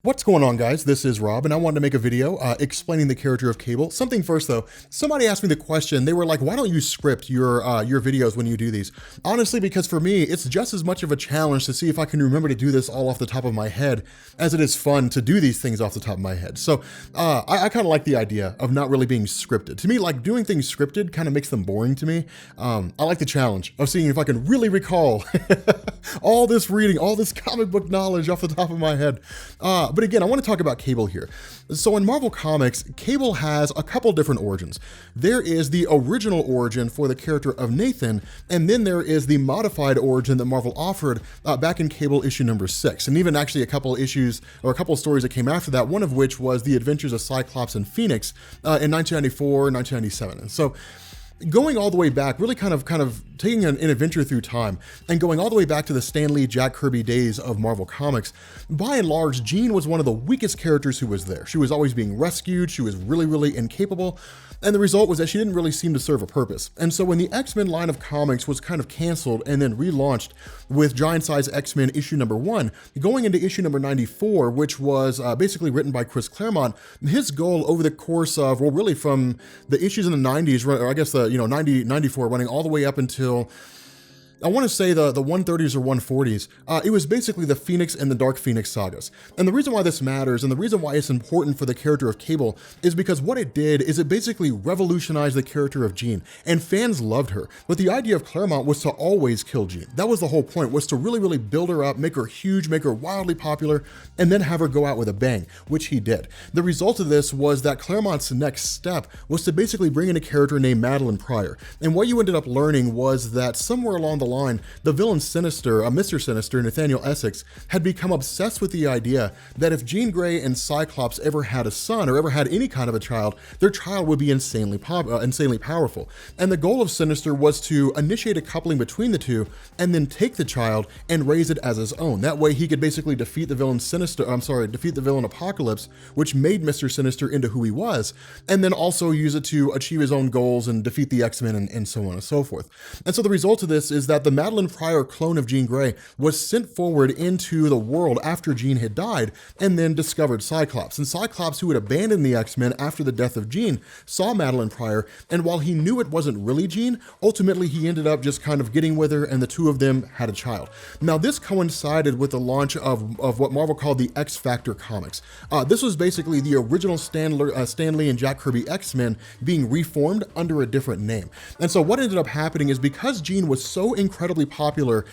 What's going on, guys? This is Rob, and I wanted to make a video explaining the character of Cable. Something first, though. Somebody asked me the question. They were like, "Why don't you script your videos when you do these?" Honestly, because for me, it's just as much of a challenge to see if I can remember to do this all off the top of my head as it is fun to do these things off the top of my head. So I kind of like the idea of not really being scripted. To me, like doing things scripted kind of makes them boring to me. I like the challenge of seeing if I can really recall all this reading, all this comic book knowledge off the top of my head. But again, I want to talk about Cable here. So in Marvel Comics, Cable has a couple different origins. There is the original origin for the character of Nathan, and then there is the modified origin that Marvel offered back in Cable issue number 6, and even actually a couple issues or a couple of stories that came after that, one of which was the Adventures of Cyclops and Phoenix in 1994, 1997. And so going all the way back, really kind of taking an adventure through time and going all the way back to the Stan Lee, Jack Kirby days of Marvel Comics, by and large, Jean was one of the weakest characters who was there. She was always being rescued. She was really incapable. And the result was that she didn't really seem to serve a purpose. And so when the X-Men line of comics was kind of canceled and then relaunched with Giant Size X-Men issue number 1, going into issue number 94, which was basically written by Chris Claremont, his goal over the course of, well, really from the issues in the 90s, or I guess the 94 running all the way up until I want to say the 130s or 140s, it was basically the Phoenix and the Dark Phoenix sagas. And the reason why this matters and the reason why it's important for the character of Cable is because what it did is it basically revolutionized the character of Jean, and fans loved her. But the idea of Claremont was to always kill Jean. That was the whole point, was to really build her up, make her huge, make her wildly popular, and then have her go out with a bang, which he did. The result of this was that Claremont's next step was to basically bring in a character named Madeline Pryor. And what you ended up learning was that somewhere along the line, the villain Sinister, Mr. Sinister, Nathaniel Essex, had become obsessed with the idea that if Jean Grey and Cyclops ever had a son or ever had any kind of a child, their child would be insanely powerful. And the goal of Sinister was to initiate a coupling between the two and then take the child and raise it as his own. That way he could basically defeat the villain Apocalypse, which made Mr. Sinister into who he was, and then also use it to achieve his own goals and defeat the X-Men and so on and so forth. And so the result of this is that the Madeline Pryor clone of Jean Grey was sent forward into the world after Jean had died and then discovered Cyclops. And Cyclops, who had abandoned the X-Men after the death of Jean, saw Madeline Pryor, and while he knew it wasn't really Jean, ultimately he ended up just kind of getting with her, and the two of them had a child. Now this coincided with the launch of what Marvel called the X Factor comics. This was basically the original Stan Lee and Jack Kirby X-Men being reformed under a different name. And so what ended up happening is because Jean was so incredibly popular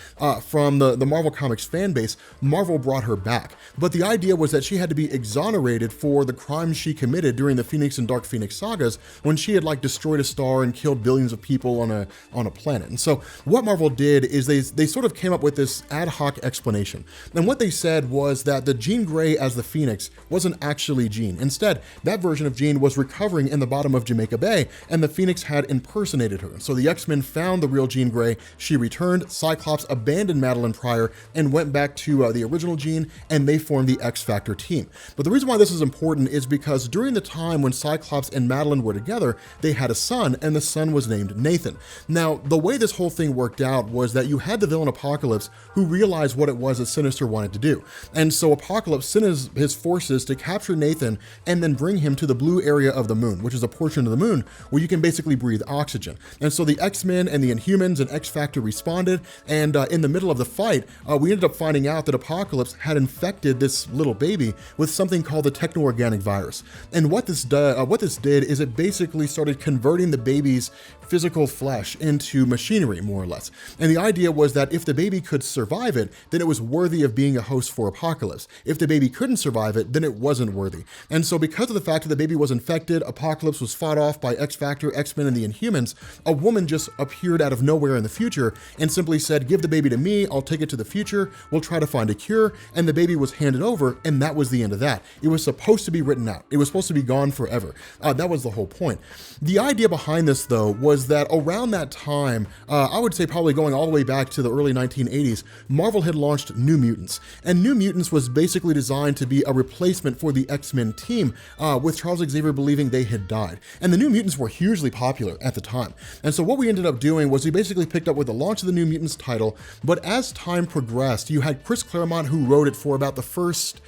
from the Marvel Comics fan base, Marvel brought her back. But the idea was that she had to be exonerated for the crimes she committed during the Phoenix and Dark Phoenix sagas when she had like destroyed a star and killed billions of people on a planet. And so what Marvel did is they sort of came up with this ad hoc explanation. And what they said was that the Jean Grey as the Phoenix wasn't actually Jean. Instead, that version of Jean was recovering in the bottom of Jamaica Bay, and the Phoenix had impersonated her. So the X-Men found the real Jean Grey, she returned, Cyclops abandoned Madeline Pryor and went back to the original Jean, and they formed the X Factor team. But the reason why this is important is because during the time when Cyclops and Madeline were together, they had a son, and the son was named Nathan. Now, the way this whole thing worked out was that you had the villain Apocalypse who realized what it was that Sinister wanted to do. And so Apocalypse sent his forces to capture Nathan and then bring him to the blue area of the moon, which is a portion of the moon where you can basically breathe oxygen. And so the X-Men and the Inhumans and X Factor responded, and in the middle of the fight, we ended up finding out that Apocalypse had infected this little baby with something called the techno-organic virus. And what this did is it basically started converting the baby's physical flesh into machinery, more or less. And the idea was that if the baby could survive it, then it was worthy of being a host for Apocalypse. If the baby couldn't survive it, then it wasn't worthy. And so because of the fact that the baby was infected, Apocalypse was fought off by X Factor, X-Men, and the Inhumans, a woman just appeared out of nowhere in the future and simply said, "Give the baby to me, I'll take it to the future, we'll try to find a cure," and the baby was handed over, and that was the end of that. It was supposed to be written out. It was supposed to be gone forever. That was the whole point. The idea behind this, though, was that around that time, I would say probably going all the way back to the early 1980s, Marvel had launched New Mutants. And New Mutants was basically designed to be a replacement for the X-Men team, with Charles Xavier believing they had died. And the New Mutants were hugely popular at the time. And so what we ended up doing was we basically picked up with the launch of the New Mutants title, but as time progressed, you had Chris Claremont, who wrote it for about the first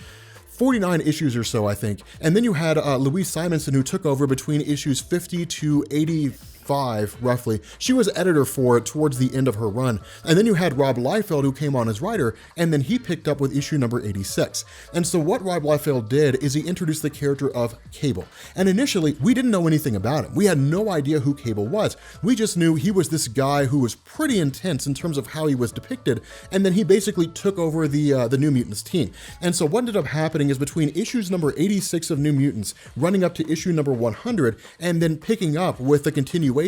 49 issues or so, I think. And then you had Louise Simonson, who took over between issues 50 to 85, roughly. She was editor for it towards the end of her run. And then you had Rob Liefeld, who came on as writer, and then he picked up with issue number 86. And so what Rob Liefeld did is he introduced the character of Cable. And initially, we didn't know anything about him. We had no idea who Cable was. We just knew he was this guy who was pretty intense in terms of how he was depicted, and then he basically took over the New Mutants team. And so what ended up happening is between issues number 86 of New Mutants running up to issue number 100, and then picking up with the continuation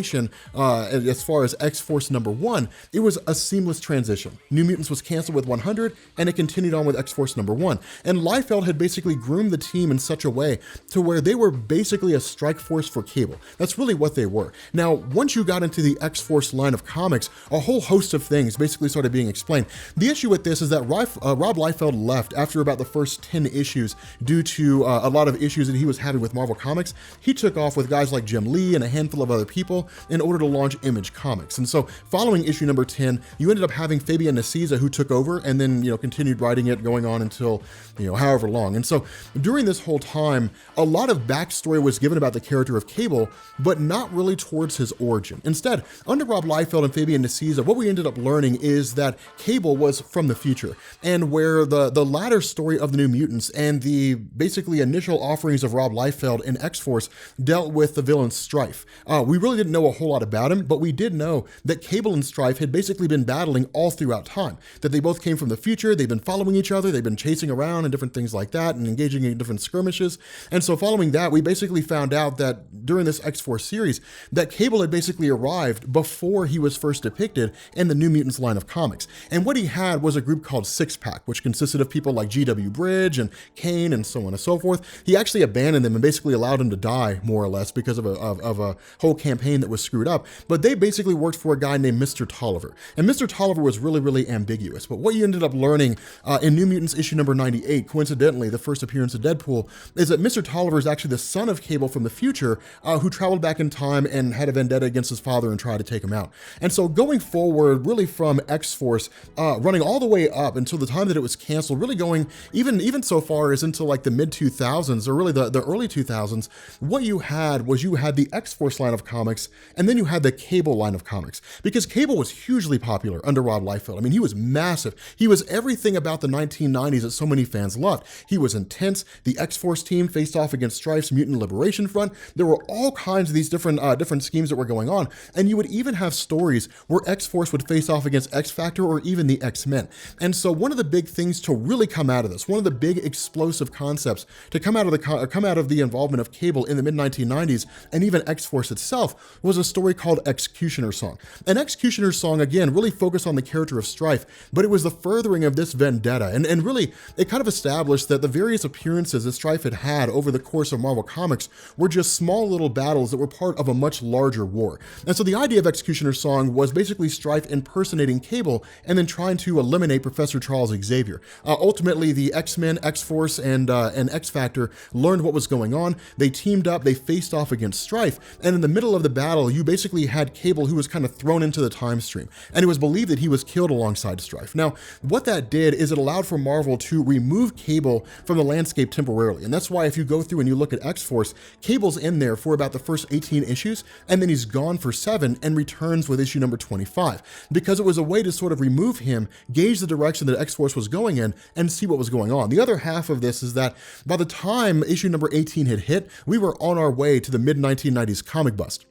as far as X-Force number 1, it was a seamless transition. New Mutants was canceled with 100, and it continued on with X-Force number 1. And Liefeld had basically groomed the team in such a way to where they were basically a strike force for Cable. That's really what they were. Now, once you got into the X-Force line of comics, a whole host of things basically started being explained. The issue with this is that Rob Liefeld left after about the first 10 issues due to a lot of issues that he was having with Marvel Comics. He took off with guys like Jim Lee and a handful of other people in order to launch Image Comics. And so following issue number 10, you ended up having Fabian Nicieza, who took over and then, continued writing it, going on until, however long. And so during this whole time, a lot of backstory was given about the character of Cable, but not really towards his origin. Instead, under Rob Liefeld and Fabian Nicieza, what we ended up learning is that Cable was from the future, and where the latter story of the New Mutants and the basically initial offerings of Rob Liefeld in X-Force dealt with the villain Stryfe. We really didn't know a whole lot about him, but we did know that Cable and Stryfe had basically been battling all throughout time, that they both came from the future, they've been following each other, they've been chasing around and different things like that and engaging in different skirmishes. And so following that, we basically found out that during this X-Force series, that Cable had basically arrived before he was first depicted in the New Mutants line of comics. And what he had was a group called Six Pack, which consisted of people like G.W. Bridge and Kane and so on and so forth. He actually abandoned them and basically allowed them to die, more or less, because of a whole campaign that was screwed up. But they basically worked for a guy named Mr. Tolliver. And Mr. Tolliver was really, really ambiguous. But what you ended up learning in New Mutants issue number 98, coincidentally, the first appearance of Deadpool, is that Mr. Tolliver is actually the son of Cable from the future, who traveled back in time and had a vendetta against his father and tried to take him out. And so going forward, really from X-Force, running all the way up until the time that it was canceled, really going even so far as into like the mid-2000s, or really the early 2000s, what you had was the X-Force line of comics, and then you had the Cable line of comics, because Cable was hugely popular under Rob Liefeld. I mean, he was massive. He was everything about the 1990s that so many fans loved. He was intense. The X-Force team faced off against Stryfe's Mutant Liberation Front. There were all kinds of these different schemes that were going on, and you would even have stories where X-Force would face off against X-Factor or even the X-Men. And so one of the big things to really come out of this, one of the big explosive concepts to come out of the involvement of Cable in the mid-1990s and even X-Force itself was a story called Executioner's Song. And Executioner's Song, again, really focused on the character of Stryfe, but it was the furthering of this vendetta. And really, it kind of established that the various appearances that Stryfe had over the course of Marvel Comics were just small little battles that were part of a much larger war. And so the idea of Executioner's Song was basically Stryfe impersonating Cable and then trying to eliminate Professor Charles Xavier. Ultimately, the X-Men, X-Force, and X-Factor learned what was going on. They teamed up, they faced off against Stryfe, and in the middle of the battle, you basically had Cable, who was kind of thrown into the time stream, and it was believed that he was killed alongside Stryfe. Now, what that did is it allowed for Marvel to remove Cable from the landscape temporarily, and that's why if you go through and you look at X-Force, Cable's in there for about the first 18 issues, and then he's gone for 7 and returns with issue number 25, because it was a way to sort of remove him, gauge the direction that X-Force was going in, and see what was going on. The other half of this is that by the time issue number 18 had hit, we were on our way to the mid-1990s comic bust.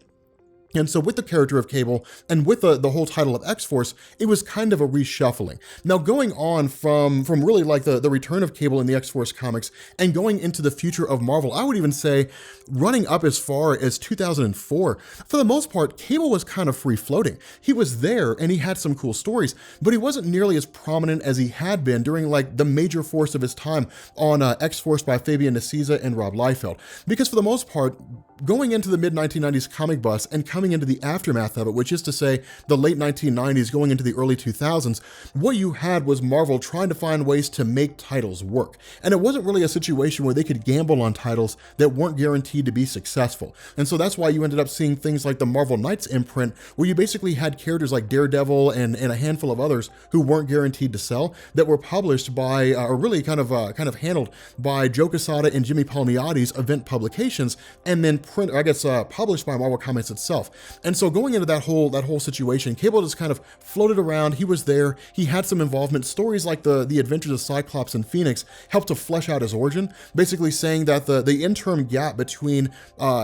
And so with the character of Cable and with the whole title of X-Force, it was kind of a reshuffling. Now going on from really like the return of Cable in the X-Force comics and going into the future of Marvel, I would even say running up as far as 2004, for the most part, Cable was kind of free-floating. He was there and he had some cool stories, but he wasn't nearly as prominent as he had been during like the major force of his time on X-Force by Fabian Nicieza and Rob Liefeld. Because for the most part, going into the mid-1990s comic bust and coming into the aftermath of it, which is to say the late 1990s going into the early 2000s, what you had was Marvel trying to find ways to make titles work. And it wasn't really a situation where they could gamble on titles that weren't guaranteed to be successful. And so that's why you ended up seeing things like the Marvel Knights imprint, where you basically had characters like Daredevil and a handful of others who weren't guaranteed to sell, that were published by, or really kind of handled by Joe Quesada and Jimmy Palmiotti's Event Publications, and then published by Marvel Comics itself. And so going into that whole situation, Cable just kind of floated around. He was there. He had some involvement. Stories like the Adventures of Cyclops and Phoenix helped to flesh out his origin, basically saying that the interim gap between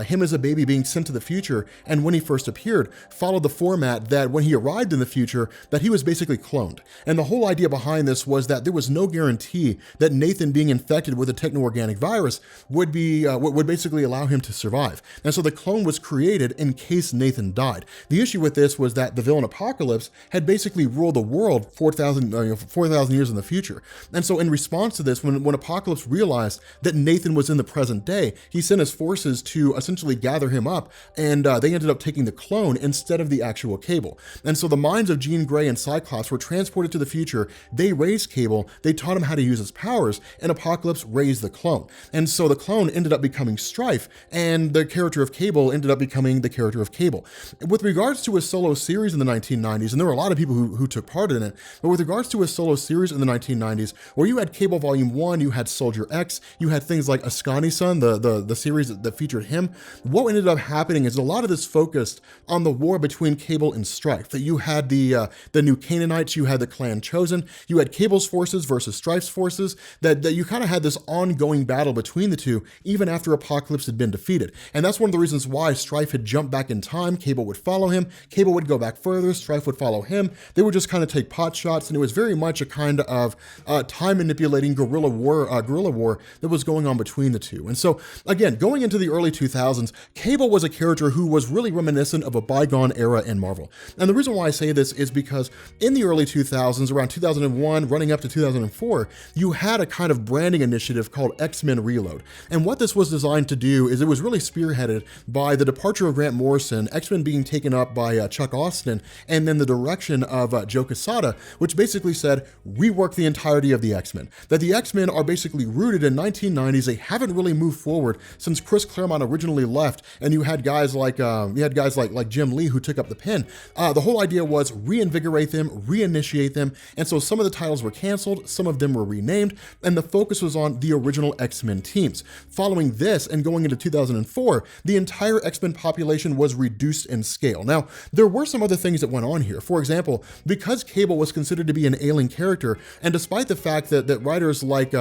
him as a baby being sent to the future and when he first appeared followed the format that when he arrived in the future, that he was basically cloned. And the whole idea behind this was that there was no guarantee that Nathan being infected with a techno-organic virus would basically allow him to survive. And so the clone was created in case Nathan died. The issue with this was that the villain Apocalypse had basically ruled the world 4,000 years in the future. And so in response to this, when Apocalypse realized that Nathan was in the present day, he sent his forces to essentially gather him up, and they ended up taking the clone instead of the actual Cable. And so the minds of Jean Grey and Cyclops were transported to the future. They raised Cable, they taught him how to use his powers, and Apocalypse raised the clone. And so the clone ended up becoming Stryfe, and the character of Cable ended up becoming the character of Cable. With regards to a solo series in the 1990s, and there were a lot of people who took part in it, but with regards to a solo series in the 1990s, where you had Cable Volume 1, you had Soldier X, you had things like Ascani-san, the series that featured him, what ended up happening is a lot of this focused on the war between Cable and Stryfe. That you had the New Canaanites, you had the Clan Chosen, you had Cable's forces versus Stryfe's forces, that you kind of had this ongoing battle between the two, even after Apocalypse had been defeated. And that's one of the reasons why Stryfe had jumped back in time. Cable would follow him, Cable would go back further, Stryfe would follow him. They would just kind of take pot shots, and it was very much a kind of time manipulating guerrilla war that was going on between the two. And so again, going into the early 2000s, Cable was a character who was really reminiscent of a bygone era in Marvel. And the reason why I say this is because in the early 2000s, around 2001, running up to 2004, you had a kind of branding initiative called X-Men Reload. And what this was designed to do is it was really spearheaded by the departure of Grant Morrison, X-Men being taken up by Chuck Austin, and then the direction of Joe Quesada, which basically said, rework the entirety of the X-Men. That the X-Men are basically rooted in 1990s. They haven't really moved forward since Chris Claremont originally left, and you had guys like Jim Lee who took up the pen. The whole idea was reinvigorate them, reinitiate them, and so some of the titles were canceled, some of them were renamed, and the focus was on the original X-Men teams. Following this and going into 2004, the entire X-Men population was reduced in scale. Now, there were some other things that went on here. For example, because Cable was considered to be an ailing character, and despite the fact that writers like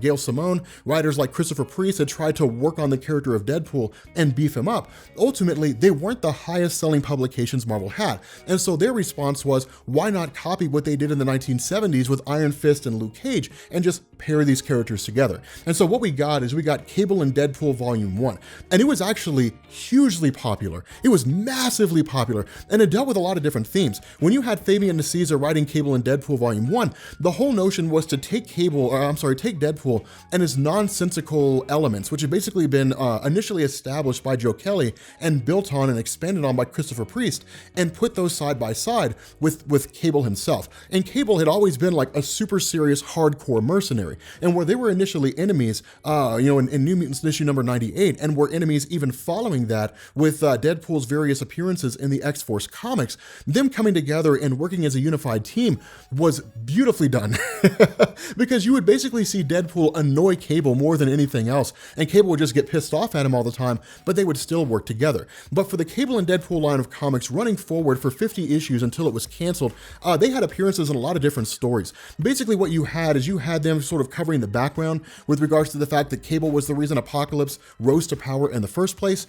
Gail Simone, writers like Christopher Priest had tried to work on the character of Deadpool and beef him up, ultimately they weren't the highest selling publications Marvel had. And so their response was, why not copy what they did in the 1970s with Iron Fist and Luke Cage and just pair these characters together? And so what we got Cable and Deadpool Volume 1. And it was actually hugely popular. It was massively popular, and it dealt with a lot of different themes. When you had Fabian Nicieza writing Cable and Deadpool Volume 1, the whole notion was to take Deadpool and his nonsensical elements, which had basically been initially established by Joe Kelly and built on and expanded on by Christopher Priest, and put those side by side with Cable himself. And Cable had always been like a super serious hardcore mercenary, and where they were initially enemies, in New Mutants issue number 98, and were enemies even following that with Deadpool's various appearances in the X-Force comics, them coming together and working as a unified team was beautifully done. Because you would basically see Deadpool annoy Cable more than anything else, and Cable would just get pissed off at him all the time, but they would still work together. But for the Cable and Deadpool line of comics running forward for 50 issues until it was canceled, they had appearances in a lot of different stories. Basically what you had is you had them sort of covering the background with regards to the fact that Cable was the reason Apocalypse rose to power in the first place.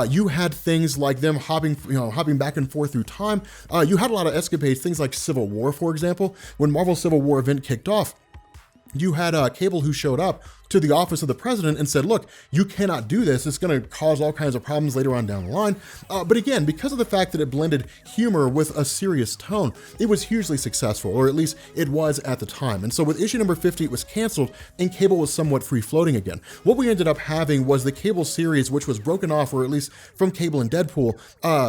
You had things like them hopping back and forth through time. You had a lot of escapades, things like Civil War, for example. When Marvel Civil War event kicked off, you had Cable who showed up to the office of the president and said, look, you cannot do this. It's going to cause all kinds of problems later on down the line. But again, because of the fact that it blended humor with a serious tone, it was hugely successful, or at least it was at the time. And so with issue number 50, it was canceled and Cable was somewhat free floating again. What we ended up having was the Cable series, which was broken off, or at least from Cable and Deadpool.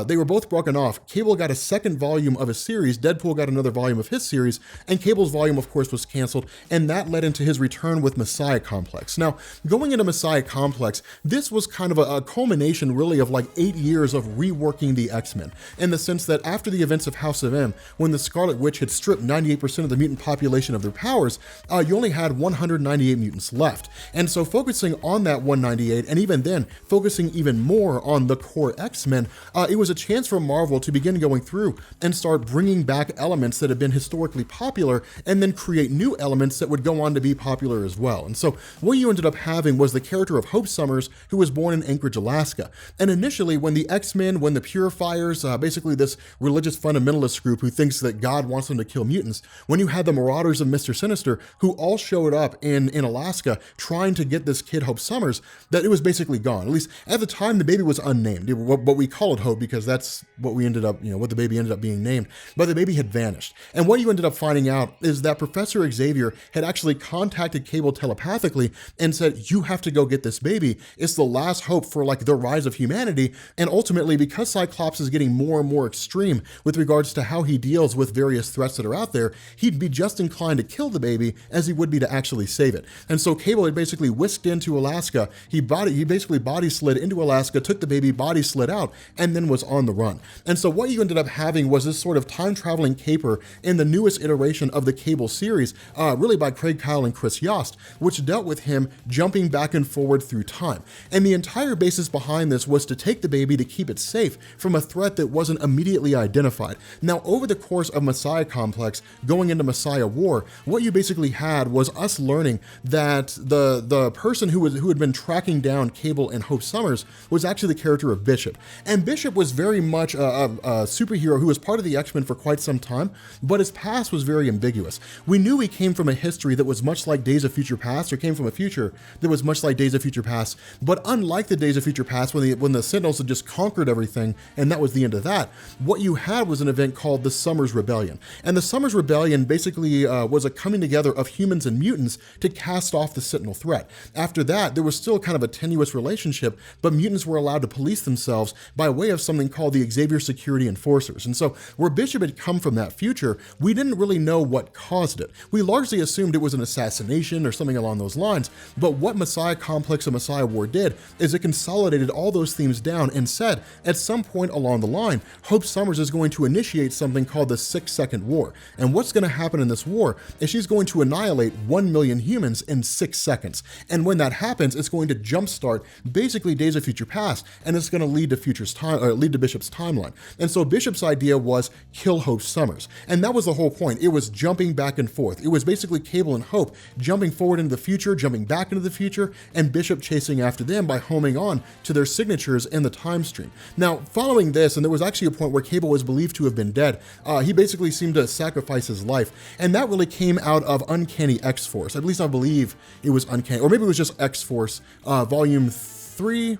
They were both broken off. Cable got a second volume of a series, Deadpool got another volume of his series, and Cable's volume, of course, was canceled, and that led into his return with Messiah Complex. Now, going into Messiah Complex, this was kind of a culmination, really, of like 8 years of reworking the X-Men, in the sense that after the events of House of M, when the Scarlet Witch had stripped 98% of the mutant population of their powers, you only had 198 mutants left. And so focusing on that 198, and even then, focusing even more on the core X-Men, it was a chance for Marvel to begin going through and start bringing back elements that have been historically popular, and then create new elements that would go on to be popular as well. And so what you ended up having was the character of Hope Summers, who was born in Anchorage, Alaska. And initially, when the X-Men, when the Purifiers, basically this religious fundamentalist group who thinks that God wants them to kill mutants, when you had the Marauders of Mr. Sinister, who all showed up in Alaska trying to get this kid Hope Summers, that it was basically gone. At least at the time, the baby was unnamed. But we call it Hope because that's what we ended up, what the baby ended up being named. But the baby had vanished. And what you ended up finding out is that Professor Xavier had actually contacted Cable telepathically and said, you have to go get this baby. It's the last hope for like the rise of humanity. And ultimately, because Cyclops is getting more and more extreme with regards to how he deals with various threats that are out there, he'd be just inclined to kill the baby as he would be to actually save it. And so Cable had basically whisked into Alaska. He basically body slid into Alaska, took the baby, body slid out, and then was on the run. And so what you ended up having was this sort of time-traveling caper in the newest iteration of the Cable series, really by Craig Kyle and Chris Yost, which dealt with him jumping back and forward through time. And the entire basis behind this was to take the baby to keep it safe from a threat that wasn't immediately identified. Now, over the course of Messiah Complex, going into Messiah War, what you basically had was us learning that the person who had been tracking down Cable and Hope Summers was actually the character of Bishop. And Bishop was very much a superhero who was part of the X-Men for quite some time, but his past was very ambiguous. We knew he came from a history that was much like Days of Future Past, or came from a future that was much like Days of Future Past, but unlike the Days of Future Past when the Sentinels had just conquered everything and that was the end of that, what you had was an event called the Summers Rebellion. And the Summers Rebellion basically was a coming together of humans and mutants to cast off the Sentinel threat. After that, there was still kind of a tenuous relationship, but mutants were allowed to police themselves by way of something called the Xavier Security Enforcers. And so where Bishop had come from that future, we didn't really know what caused it. We largely assumed it was an assassination or something along those lines, but what Messiah Complex and Messiah War did is it consolidated all those themes down and said, at some point along the line, Hope Summers is going to initiate something called the 6-Second War. And what's going to happen in this war is she's going to annihilate 1 million humans in 6 seconds. And when that happens, it's going to jumpstart basically Days of Future Past, and it's going to lead to Bishop's timeline. And so Bishop's idea was kill Hope Summers. And that was the whole point. It was jumping back and forth. It was basically Cable and Hope jumping forward into the future, jumping back into the future, and Bishop chasing after them by homing on to their signatures in the time stream. Now, following this, and there was actually a point where Cable was believed to have been dead, he basically seemed to sacrifice his life. And that really came out of Uncanny X-Force. At least I believe it was Uncanny, or maybe it was just X-Force, volume 2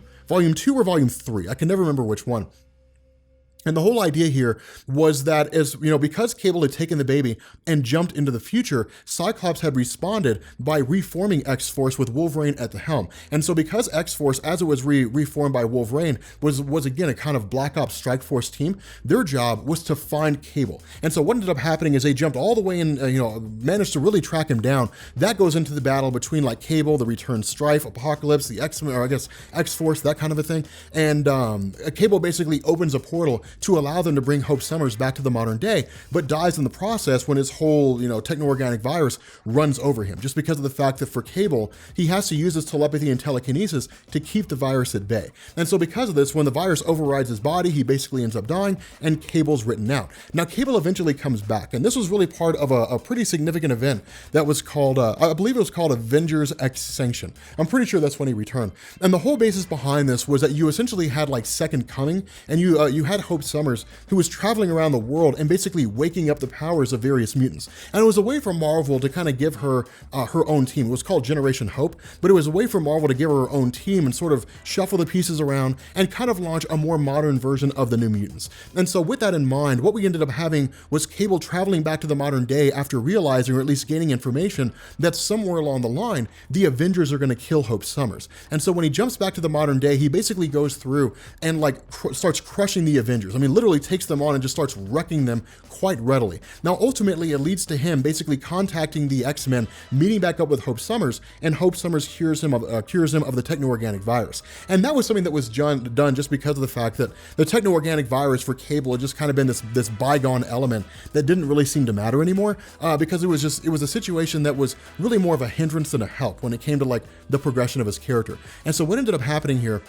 or volume 3. I can never remember which one. And the whole idea here was that because Cable had taken the baby and jumped into the future, Cyclops had responded by reforming X-Force with Wolverine at the helm. And so because X-Force, as it was reformed by Wolverine, was again a kind of Black Ops Strike Force team, their job was to find Cable. And so what ended up happening is they jumped all the way in, managed to really track him down. That goes into the battle between like Cable, the returned Stryfe, Apocalypse, the X-Men, or I guess X-Force, that kind of a thing. And Cable basically opens a portal to allow them to bring Hope Summers back to the modern day, but dies in the process when his whole, techno-organic virus runs over him, just because of the fact that for Cable, he has to use his telepathy and telekinesis to keep the virus at bay. And so because of this, when the virus overrides his body, he basically ends up dying, and Cable's written out. Now, Cable eventually comes back, and this was really part of a pretty significant event that was called, I believe it was called Avengers X Sanction. I'm pretty sure that's when he returned. And the whole basis behind this was that you essentially had like Second Coming, and you had Hope Summers, who was traveling around the world and basically waking up the powers of various mutants. And it was a way for Marvel to kind of give her her own team. It was called Generation Hope, but it was a way for Marvel to give her own team and sort of shuffle the pieces around and kind of launch a more modern version of the New Mutants. And so with that in mind, what we ended up having was Cable traveling back to the modern day after realizing, or at least gaining information, that somewhere along the line, the Avengers are going to kill Hope Summers. And so when he jumps back to the modern day, he basically goes through and like starts crushing the Avengers. I mean, literally takes them on and just starts wrecking them quite readily. Now, ultimately, it leads to him basically contacting the X-Men, meeting back up with Hope Summers, and Hope Summers cures him of the techno-organic virus. And that was something that was done just because of the fact that the techno-organic virus for Cable had just kind of been this bygone element that didn't really seem to matter anymore, because it was a situation that was really more of a hindrance than a help when it came to like the progression of his character. And so what ended up happening here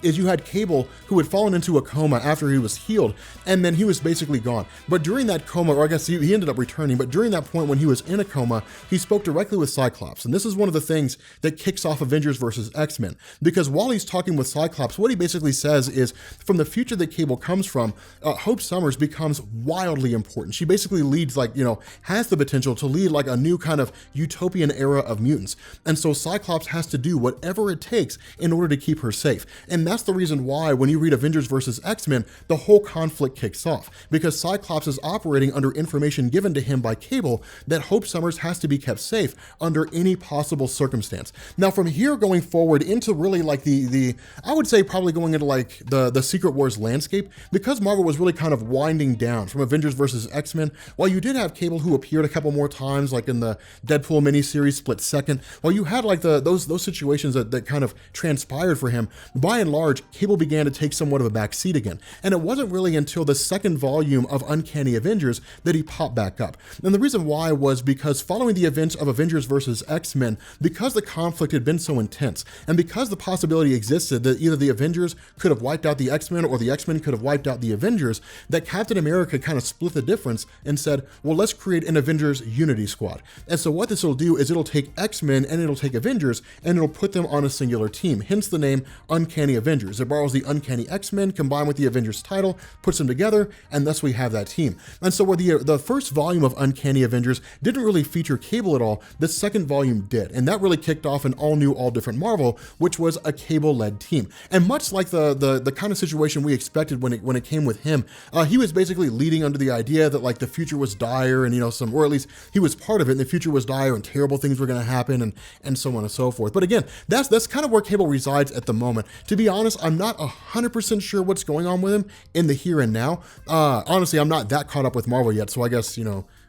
is you had Cable, who had fallen into a coma after he was healed, and then he was basically gone. But during that coma, or I guess he ended up returning, but during that point when he was in a coma, he spoke directly with Cyclops. And this is one of the things that kicks off Avengers versus X-Men, because while he's talking with Cyclops, what he basically says is, from the future that Cable comes from, Hope Summers becomes wildly important. She basically leads, like, has the potential to lead like a new kind of utopian era of mutants. And so Cyclops has to do whatever it takes in order to keep her safe. And that's the reason why when you read Avengers versus X-Men, the whole conflict kicks off, because Cyclops is operating under information given to him by Cable that Hope Summers has to be kept safe under any possible circumstance. Now, from here going forward into really like the I would say probably going into like the Secret Wars landscape, because Marvel was really kind of winding down from Avengers versus X-Men, while you did have Cable, who appeared a couple more times, like in the Deadpool miniseries Split Second, while you had like those situations that kind of transpired for him, by and large, Cable began to take somewhat of a back seat again. And it wasn't really until the second volume of Uncanny Avengers that he popped back up. And the reason why was because following the events of Avengers versus X-Men, because the conflict had been so intense, and because the possibility existed that either the Avengers could have wiped out the X-Men or the X-Men could have wiped out the Avengers, that Captain America kind of split the difference and said, well, let's create an Avengers Unity Squad. And so what this will do is it'll take X-Men and it'll take Avengers and it'll put them on a singular team, hence the name Uncanny Avengers. It borrows the Uncanny X-Men combined with the Avengers title, puts them together, and thus we have that team. And so where the first volume of Uncanny Avengers didn't really feature Cable at all, the second volume did. And that really kicked off an all new, all different Marvel, which was a Cable-led team. And much like the kind of situation we expected when it came with him, he was basically leading under the idea that like the future was dire and, or at least he was part of it, and the future was dire and terrible things were going to happen and so on and so forth. But again, that's kind of where Cable resides at the moment. To be honest, I'm not 100% sure what's going on with him in the here and now. Honestly, I'm not that caught up with Marvel yet, so I guess,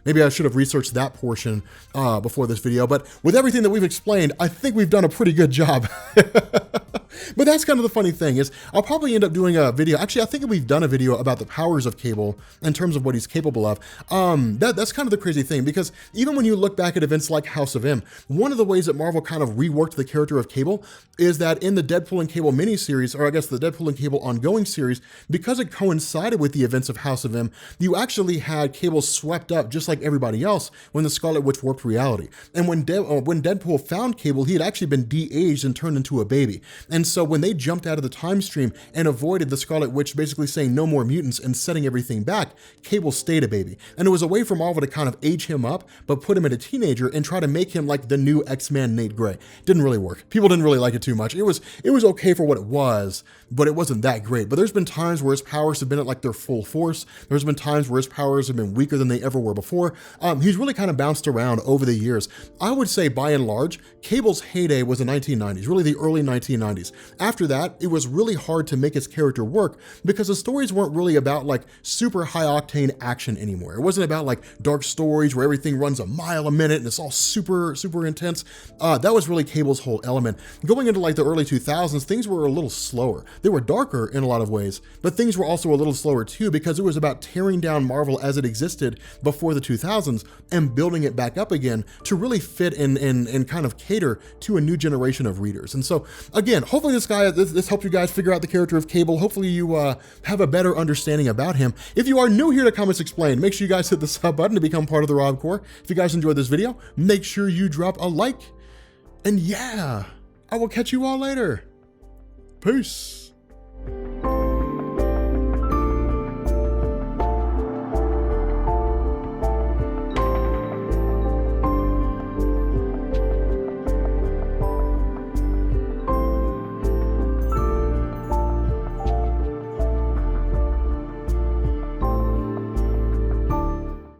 maybe I should have researched that portion before this video, but with everything that we've explained, I think we've done a pretty good job. But that's kind of the funny thing is I'll probably end up doing a video. Actually, I think we've done a video about the powers of Cable in terms of what he's capable of. That's kind of the crazy thing, because even when you look back at events like House of M, one of the ways that Marvel kind of reworked the character of Cable is that in the Deadpool and Cable miniseries, or I guess the Deadpool and Cable ongoing series, because it coincided with the events of House of M, you actually had Cable swept up just like everybody else when the Scarlet Witch warped reality. And when Deadpool found Cable, he had actually been de-aged and turned into a baby. And so when they jumped out of the time stream and avoided the Scarlet Witch basically saying no more mutants and setting everything back, Cable stayed a baby. And it was a way for Marvel to kind of age him up, but put him at a teenager and try to make him like the new X-Man Nate Gray. Didn't really work. People didn't really like it too much. It was okay for what it was, but it wasn't that great. But there's been times where his powers have been at like their full force. There's been times where his powers have been weaker than they ever were before. He's really kind of bounced around over the years. I would say by and large, Cable's heyday was the 1990s, really the early 1990s. After that, it was really hard to make his character work because the stories weren't really about like super high octane action anymore. It wasn't about like dark stories where everything runs a mile a minute and it's all super intense. That was really Cable's whole element. Going into like the early 2000s, things were a little slower. They were darker in a lot of ways, but things were also a little slower too, because it was about tearing down Marvel as it existed before the 2000s and building it back up again to really fit in and kind of cater to a new generation of readers. And so again, hopefully this helped you guys figure out the character of Cable. Hopefully you have a better understanding about him. If you are new here to Comics Explained, make sure you guys hit the sub button to become part of the Rob Corps. If you guys enjoyed this video, make sure you drop a like. And yeah, I will catch you all later. Peace.